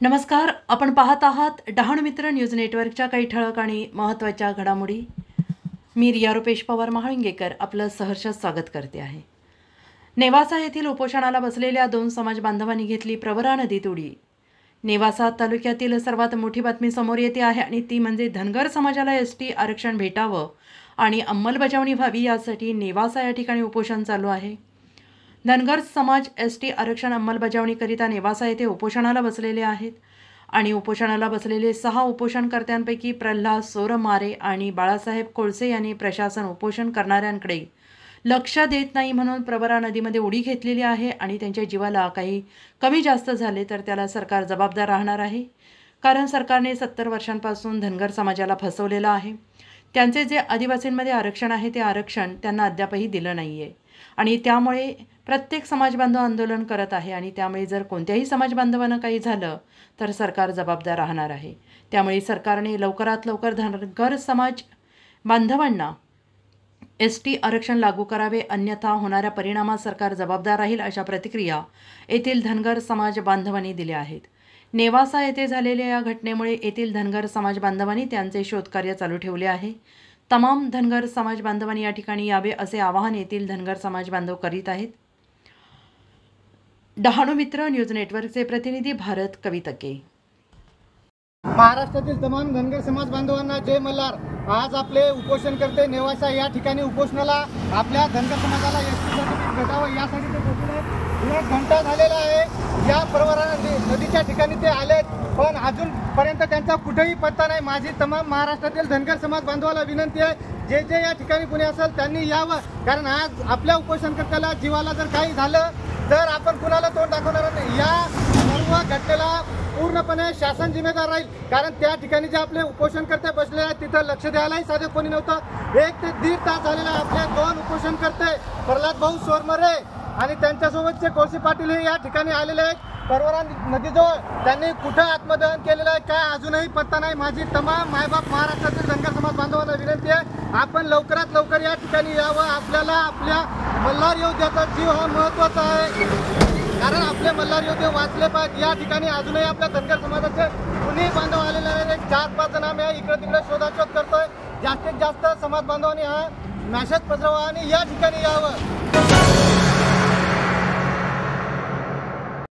नमस्कार. आपण पाहत आहात डहाणू मित्र न्यूज नेटवर्कच्या काही ठळक आणि महत्त्वाच्या घडामोडी. मी रिया रुपेश पवार महाळिंगेकर आपलं सहर्ष स्वागत करते आहे. नेवासा येथील उपोषणाला बसलेल्या 2 समाज बांधवांनी घेतली प्रवरा नदीत उडी. नेवासा तालुक्यातील सर्वात मोठी बातमी समोर येते आहे आणि ती म्हणजे धनगर समाजाला एसटी आरक्षण भेटावं आणि अंमलबजावणी व्हावी यासाठी नेवासा या ठिकाणी उपोषण चालू आहे. धनगर समाज एसटी आरक्षण अंमलबजावणीकरिता नेवासा येथे उपोषणाला बसलेले आहेत आणि उपोषणाला बसलेले 6 उपोषणकर्त्यांपैकी प्रल्हाद सोरमारे आणि बाळासाहेब कोळसे यांनी प्रशासन उपोषण करणाऱ्यांकडे लक्ष देत नाही म्हणून प्रवरा नदीमध्ये उडी घेतलेली आहे आणि त्यांच्या जीवाला काही कमी जास्त झाले तर त्याला सरकार जबाबदार राहणार आहे. कारण सरकारने 70 वर्षांपासून धनगर समाजाला फसवलेलं आहे. त्यांचे जे आदिवासींमध्ये आरक्षण आहे ते आरक्षण त्यांना अद्यापही दिलं नाही आहे आणि त्यामुळे प्रत्येक समाजबांधव आंदोलन करत आहे आणि त्यामुळे जर कोणत्याही समाजबांधवांना काही झालं तर सरकार जबाबदार राहणार आहे. त्यामुळे सरकारने लवकरात लवकर धनगर समाज बांधवांना एसटी आरक्षण लागू करावे, अन्यथा होणाऱ्या परिणामास सरकार जबाबदार राहील, अशा प्रतिक्रिया येथील धनगर समाज बांधवांनी दिल्या आहेत. नेवासा येथे झालेल्या या घटनेमुळे येथील धनगर समाज बांधवांनी त्यांचे शोधकार्य चालू ठेवले आहे. तमाम धनगर समाज बांधवांनी या ठिकाणी यावे असे आवाहन येथील धनगर समाज बांधव करीत आहेत. डहाणू मित्र न्यूज नेटवर्कचे प्रतिनिधी भारत कवितके. महाराष्ट्रातील तमाम धनगर समाज बांधवांना जय मल्हार. आज आपले उपोषण करते नेवासा या ठिकाणी उपोषणाला आपल्या धनगर समाजाला एसटी सर्टिफिकेट भेटावं यासाठी ते पोहोचले. 1 घंटा झालेला आहे. या प्रवरा नदीच्या ठिकाणी ते आलेत, पण अजूनपर्यंत त्यांचा कुठेही पत्ता नाही. माझी तमाम महाराष्ट्रातील धनगर समाज बांधवाला विनंती आहे, जे या ठिकाणी कुणी असेल त्यांनी यावं. कारण आज आपल्या उपोषणकर्त्याला जीवाला जर काही झालं तर आपण कुणाला तोंड दाखवणार नाही. या सर्व घटनेला पूर्णपणे शासन जिम्मेदार राहील. कारण त्या ठिकाणी जे आपले उपोषणकर्ते बसले आहेत तिथं लक्ष द्यायलाही साधे कोणी नव्हतं. 1 ते 1.5 तास झालेला आपले 2 उपोषणकर्ते प्रल्हाद भाऊ सोरमरे आणि त्यांच्यासोबतचे कोळसे पाटील हे या ठिकाणी आलेले आहेत. प्रवरा नदीजवळ त्यांनी कुठं आत्मदहन केलेलं आहे काय अजूनही पत्ता नाही. माझी तमाम मायबाप महाराष्ट्रातील धनगर समाज बांधवांना विनंती आहे, आपण लवकरात लवकर या ठिकाणी यावं. आपल्याला आपल्या मल्हार योद्ध्याचा जीव हा महत्त्वाचा आहे, कारण आपले मल्हार योद्धे वाचले पाहिजे. या ठिकाणी अजूनही आपल्या धनगर समाजाचे कुणी बांधव आलेले आहेत. 4-5 जण आम्ही इकडे तिकडे शोधाशोध करतोय. जास्तीत जास्त समाज बांधवांनी हा मॅसेज पसरवा आणि या ठिकाणी यावं.